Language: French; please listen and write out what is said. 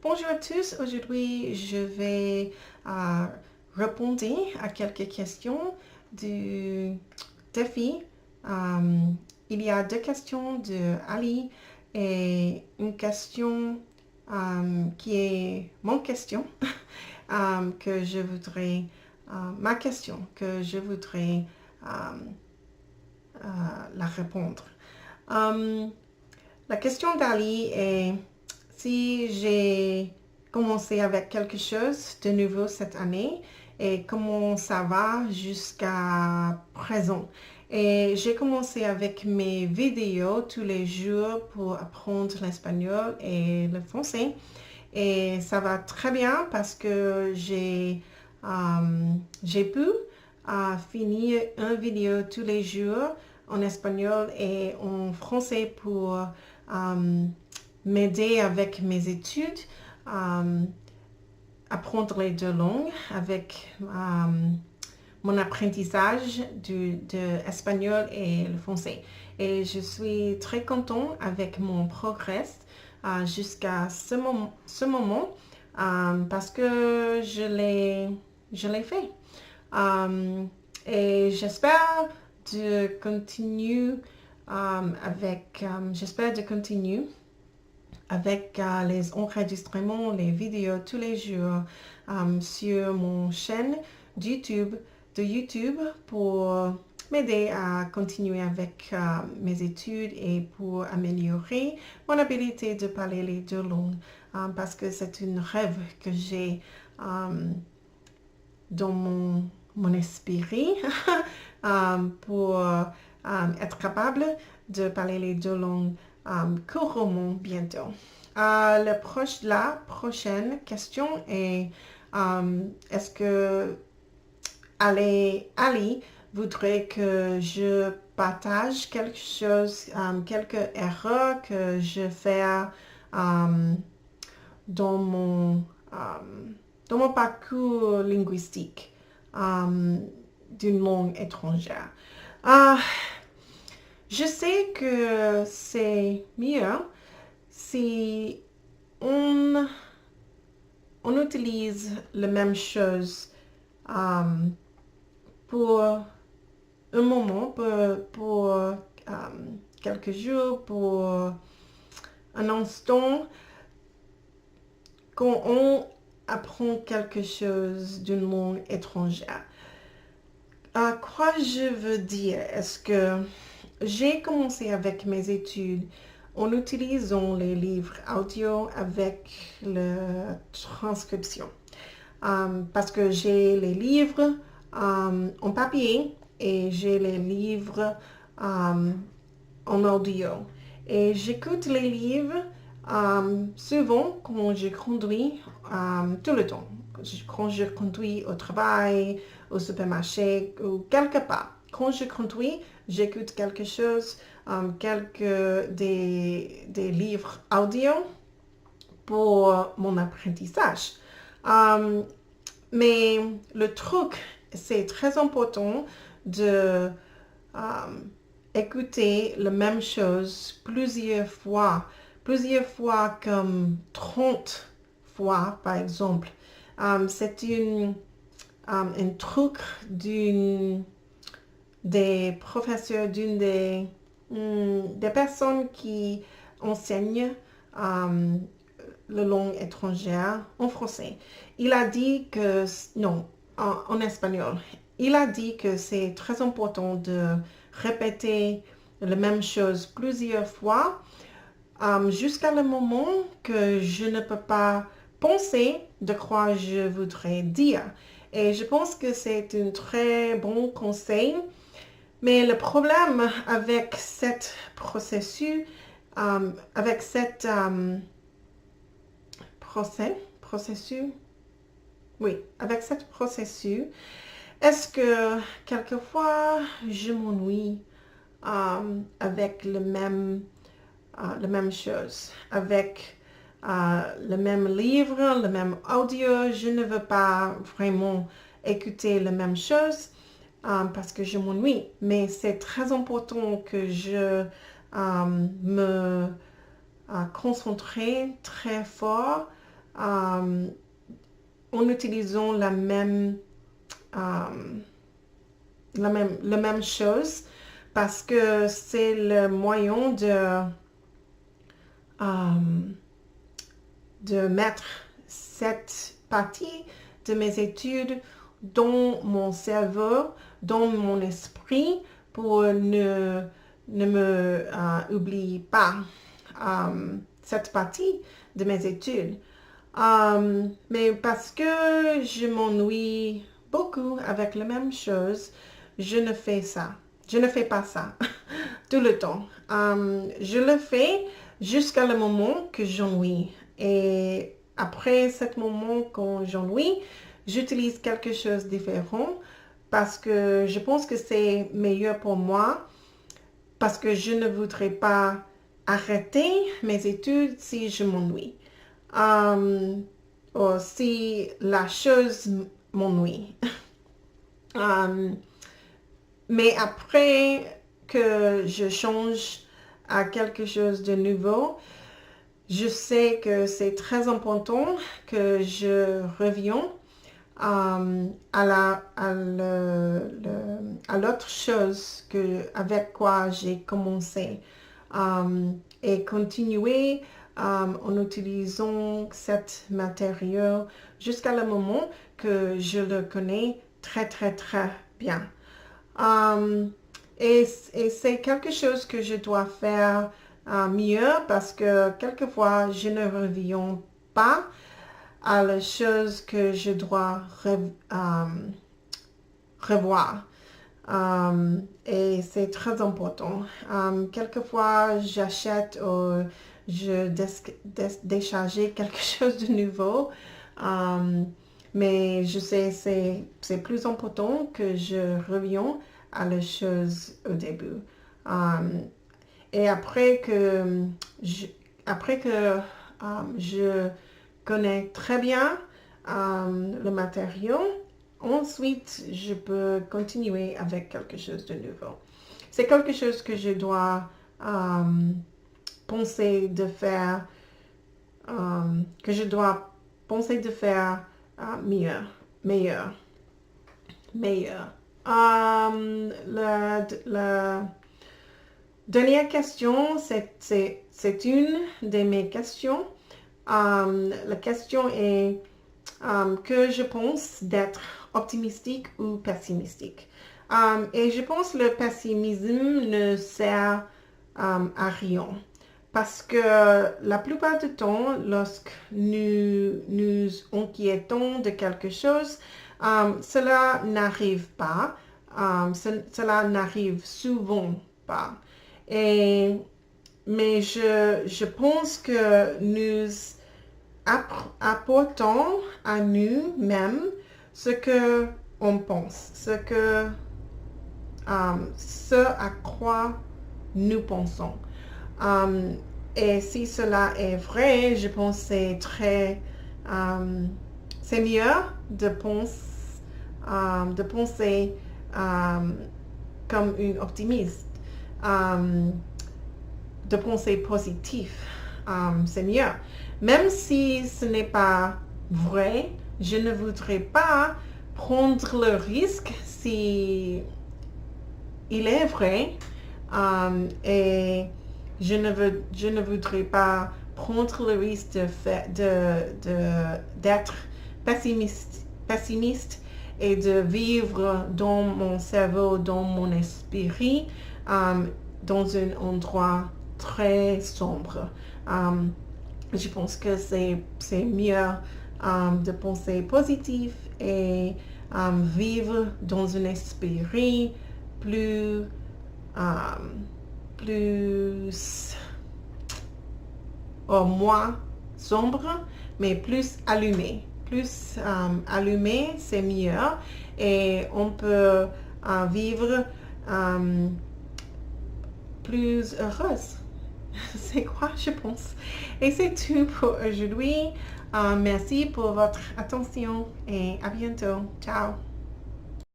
Bonjour à tous, aujourd'hui je vais répondre à quelques questions du défi. Il y a deux questions de Ali et une question qui est mon question que je voudrais, ma question que je voudrais la répondre. La question d'Ali est si j'ai commencé avec quelque chose de nouveau cette année et comment ça va jusqu'à présent. Et j'ai commencé avec mes vidéos tous les jours pour apprendre l'espagnol et le français. Et ça va très bien parce que j'ai pu finir une vidéo tous les jours en espagnol et en français pour m'aider avec mes études, apprendre les deux langues avec mon apprentissage de espagnol et le français. Et je suis très contente avec mon progrès jusqu'à ce moment parce que je l'ai fait. Et j'espère de continuer avec les enregistrements, les vidéos tous les jours sur mon chaîne de YouTube pour m'aider à continuer avec mes études et pour améliorer mon habilité de parler les deux langues parce que c'est un rêve que j'ai dans mon esprit pour être capable de parler les deux langues couramment bientôt. La prochaine question est est-ce que Ali voudrait que je partage quelque chose, quelques erreurs que je fais dans mon parcours linguistique d'une langue étrangère. Je sais que c'est mieux si on utilise la même chose pour un moment, pour quelques jours, pour un instant, quand on apprend quelque chose d'une langue étrangère. Quoi je veux dire? Est-ce que j'ai commencé avec mes études en utilisant les livres audio avec la transcription. Parce que j'ai les livres en papier et j'ai les livres en audio. Et j'écoute les livres souvent quand je conduis tout le temps. Quand je conduis au travail, au supermarché ou quelque part. Quand je conduis, j'écoute quelque chose, des livres audio pour mon apprentissage. Mais le truc, c'est très important de écouter la même chose plusieurs fois comme 30 fois par exemple. C'est un truc des professeurs, des personnes qui enseignent la langue étrangère en français. Il a dit que, non, en espagnol, il a dit que c'est très important de répéter la même chose plusieurs fois jusqu'à le moment que je ne peux pas penser de quoi je voudrais dire. Et je pense que c'est un très bon conseil. Mais le problème avec cet processus, avec cet avec cette processus, est-ce que quelquefois je m'ennuie avec la même chose, avec le même livre, le même audio, je ne veux pas vraiment écouter la même chose parce que je m'ennuie. Mais c'est très important que je me concentre très fort en utilisant la même chose parce que c'est le moyen de mettre cette partie de mes études dans mon cerveau, dans mon esprit pour ne me oublie pas cette partie de mes études. Mais parce que je m'ennuie beaucoup avec la même chose, je ne fais pas ça tout le temps. Je le fais jusqu'à le moment que j'ennuie. Et après ce moment quand j'ennuie, j'utilise quelque chose de différent parce que je pense que c'est meilleur pour moi, parce que je ne voudrais pas arrêter mes études si je m'ennuie. Ou si la chose m'ennuie. Mais après que je change à quelque chose de nouveau, je sais que c'est très important que je revienne à l'autre chose avec quoi j'ai commencé et continuer en utilisant cet matériau jusqu'à le moment que je le connais très bien. Et c'est quelque chose que je dois faire mieux parce que quelquefois je ne reviens pas à la chose que je dois revoir. Et c'est très important. Quelquefois j'achète ou je décharge quelque chose de nouveau. Mais je sais c'est plus important que je revienne à la chose au début. Et après que je connais très bien le matériau, ensuite je peux continuer avec quelque chose de nouveau. C'est quelque chose que je dois penser de faire, meilleur. La dernière question, c'est une de mes questions. La question est que je pense d'être optimistique ou pessimistique. Et je pense que le pessimisme ne sert à rien. Parce que la plupart du temps, lorsque nous inquiétons de quelque chose, cela n'arrive pas. Cela n'arrive souvent pas. Mais je pense que nous apportons à nous-mêmes ce que on pense, ce à quoi nous pensons. Et si cela est vrai, je pense que c'est mieux de penser comme une optimiste, de penser positif. C'est mieux. Même si ce n'est pas vrai, je ne voudrais pas prendre le risque si il est vrai. Et je ne voudrais pas prendre le risque d'être pessimiste et de vivre dans mon cerveau, dans mon esprit, dans un endroit très sombre. Je pense que c'est mieux de penser positif et vivre dans un esprit plus moins sombre, mais plus allumé. Plus allumé, c'est mieux et on peut vivre plus heureuse. C'est quoi, je pense. Et c'est tout pour aujourd'hui. Merci pour votre attention et à bientôt. Ciao.